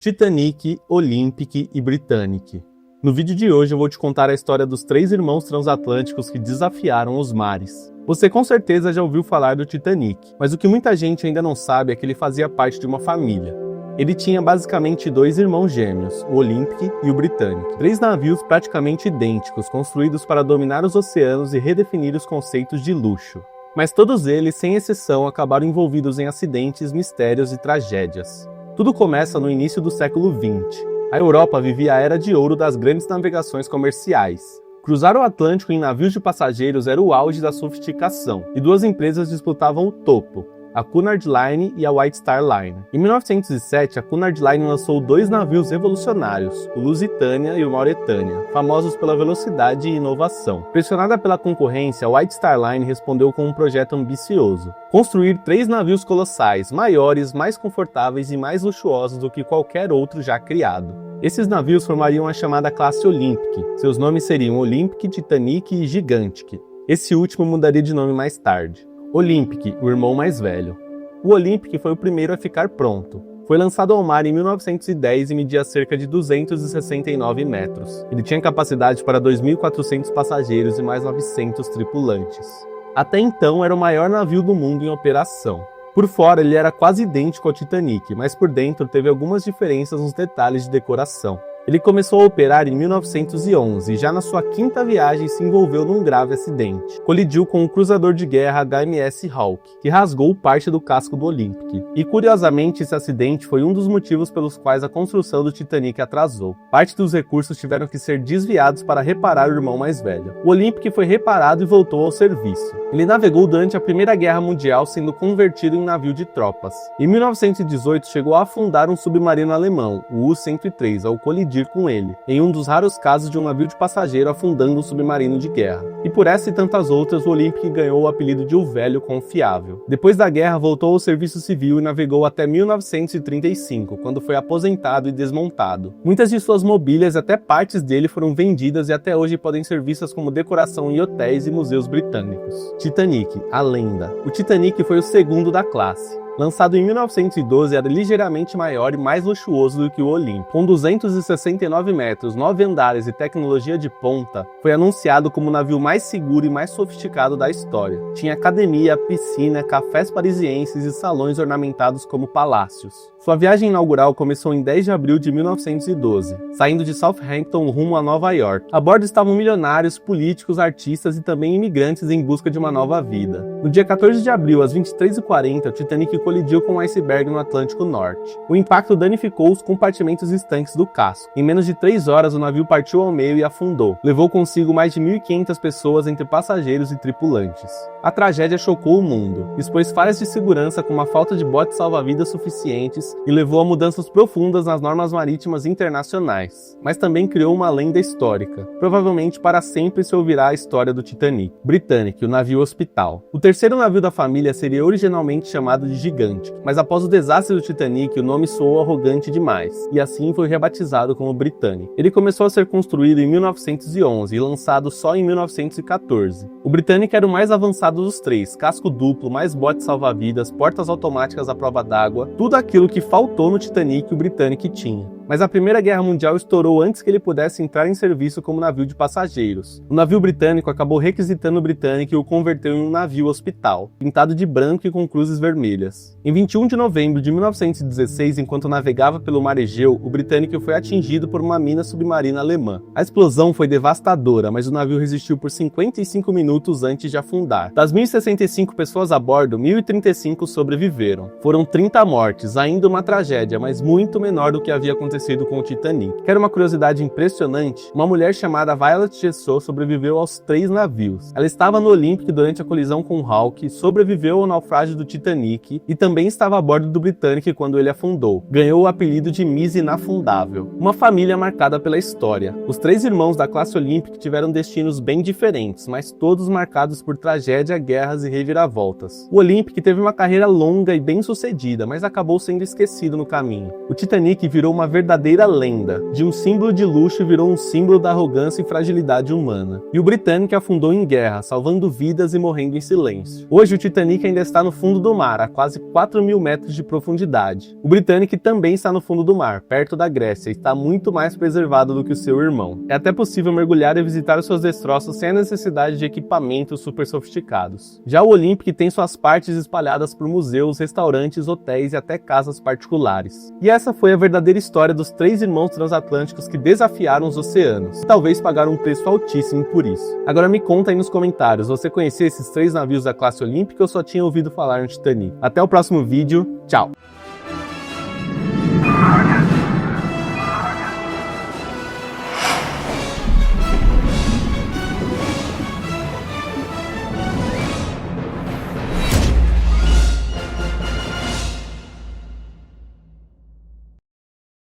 Titanic, Olympic e Britannic. No vídeo de hoje eu vou te contar a história dos 3 irmãos transatlânticos que desafiaram os mares. Você com certeza já ouviu falar do Titanic, mas o que muita gente ainda não sabe é que ele fazia parte de uma família. Ele tinha basicamente 2 irmãos gêmeos, o Olympic e o Britannic. 3 navios praticamente idênticos, construídos para dominar os oceanos e redefinir os conceitos de luxo. Mas todos eles, sem exceção, acabaram envolvidos em acidentes, mistérios e tragédias. Tudo começa no início do século XX. A Europa vivia a era de ouro das grandes navegações comerciais. Cruzar o Atlântico em navios de passageiros era o auge da sofisticação, e 2 empresas disputavam o topo, a Cunard Line e a White Star Line. Em 1907, a Cunard Line lançou 2 navios revolucionários, o Lusitania e o Mauretania, famosos pela velocidade e inovação. Pressionada pela concorrência, a White Star Line respondeu com um projeto ambicioso: construir 3 navios colossais, maiores, mais confortáveis e mais luxuosos do que qualquer outro já criado. Esses navios formariam a chamada classe Olympic. Seus nomes seriam Olympic, Titanic e Gigantic. Esse último mudaria de nome mais tarde. Olympic, o irmão mais velho. O Olympic foi o primeiro a ficar pronto. Foi lançado ao mar em 1910 e media cerca de 269 metros. Ele tinha capacidade para 2.400 passageiros e mais 900 tripulantes. Até então era o maior navio do mundo em operação. Por fora ele era quase idêntico ao Titanic, mas por dentro teve algumas diferenças nos detalhes de decoração. Ele começou a operar em 1911 e já na sua 5ª viagem se envolveu num grave acidente. Colidiu com o cruzador de guerra HMS Hawke, que rasgou parte do casco do Olympic. E curiosamente esse acidente foi um dos motivos pelos quais a construção do Titanic atrasou. Parte dos recursos tiveram que ser desviados para reparar o irmão mais velho. O Olympic foi reparado e voltou ao serviço. Ele navegou durante a Primeira Guerra Mundial, sendo convertido em navio de tropas. Em 1918 chegou a afundar um submarino alemão, o U-103, ao colidir com ele, em um dos raros casos de um navio de passageiro afundando um submarino de guerra. E por essa e tantas outras, o Olympic ganhou o apelido de o Velho Confiável. Depois da guerra, voltou ao serviço civil e navegou até 1935, quando foi aposentado e desmontado. Muitas de suas mobílias e até partes dele foram vendidas e até hoje podem ser vistas como decoração em hotéis e museus britânicos. Titanic, a lenda. O Titanic foi o segundo da classe. Lançado em 1912, era ligeiramente maior e mais luxuoso do que o Olympic. Com 269 metros, 9 andares e tecnologia de ponta, foi anunciado como o navio mais seguro e mais sofisticado da história. Tinha academia, piscina, cafés parisienses e salões ornamentados como palácios. Sua viagem inaugural começou em 10 de abril de 1912, saindo de Southampton rumo a Nova York. A bordo estavam milionários, políticos, artistas e também imigrantes em busca de uma nova vida. No dia 14 de abril, às 23h40, o Titanic colidiu com um iceberg no Atlântico Norte. O impacto danificou os compartimentos estanques do casco. Em menos de 3 horas, o navio partiu ao meio e afundou. Levou consigo mais de 1.500 pessoas entre passageiros e tripulantes. A tragédia chocou o mundo, expôs falhas de segurança como a falta de botes salva-vidas suficientes e levou a mudanças profundas nas normas marítimas internacionais. Mas também criou uma lenda histórica. Provavelmente para sempre se ouvirá a história do Titanic. Britannic, o navio hospital. O terceiro navio da família seria originalmente chamado de Gigantic, mas após o desastre do Titanic, o nome soou arrogante demais, e assim foi rebatizado como Britannic. Ele começou a ser construído em 1911 e lançado só em 1914. O Britannic era o mais avançado dos 3, casco duplo, mais botes salva-vidas, portas automáticas à prova d'água, tudo aquilo que faltou no Titanic o Britannic tinha. Mas a Primeira Guerra Mundial estourou antes que ele pudesse entrar em serviço como navio de passageiros. O navio britânico acabou requisitando o Britannic e o converteu em um navio hospital, pintado de branco e com cruzes vermelhas. Em 21 de novembro de 1916, enquanto navegava pelo mar Egeu, o Britannic foi atingido por uma mina submarina alemã. A explosão foi devastadora, mas o navio resistiu por 55 minutos antes de afundar. Das 1.065 pessoas a bordo, 1.035 sobreviveram. Foram 30 mortes, ainda uma tragédia, mas muito menor do que havia acontecido com o Titanic. Quer uma curiosidade impressionante? Uma mulher chamada Violet Jessot sobreviveu aos 3 navios. Ela estava no Olympic durante a colisão com o Hawke, sobreviveu ao naufrágio do Titanic e também estava a bordo do Britannic quando ele afundou. Ganhou o apelido de Miss Inafundável. Uma família marcada pela história. Os 3 irmãos da classe Olympic tiveram destinos bem diferentes, mas todos marcados por tragédia, guerras e reviravoltas. O Olympic teve uma carreira longa e bem sucedida, mas acabou sendo esquecido no caminho. O Titanic virou uma verdadeira verdadeira lenda. De um símbolo de luxo virou um símbolo da arrogância e fragilidade humana. E o Britannic afundou em guerra, salvando vidas e morrendo em silêncio. Hoje o Titanic ainda está no fundo do mar, a quase 4.000 metros de profundidade. O Britannic também está no fundo do mar, perto da Grécia, e está muito mais preservado do que o seu irmão. É até possível mergulhar e visitar os seus destroços sem a necessidade de equipamentos super sofisticados. Já o Olympic tem suas partes espalhadas por museus, restaurantes, hotéis e até casas particulares. E essa foi a verdadeira história dos 3 irmãos transatlânticos que desafiaram os oceanos, e talvez pagaram um preço altíssimo por isso. Agora me conta aí nos comentários, você conhecia esses 3 navios da classe Olympic ou só tinha ouvido falar no Titanic? Até o próximo vídeo, tchau!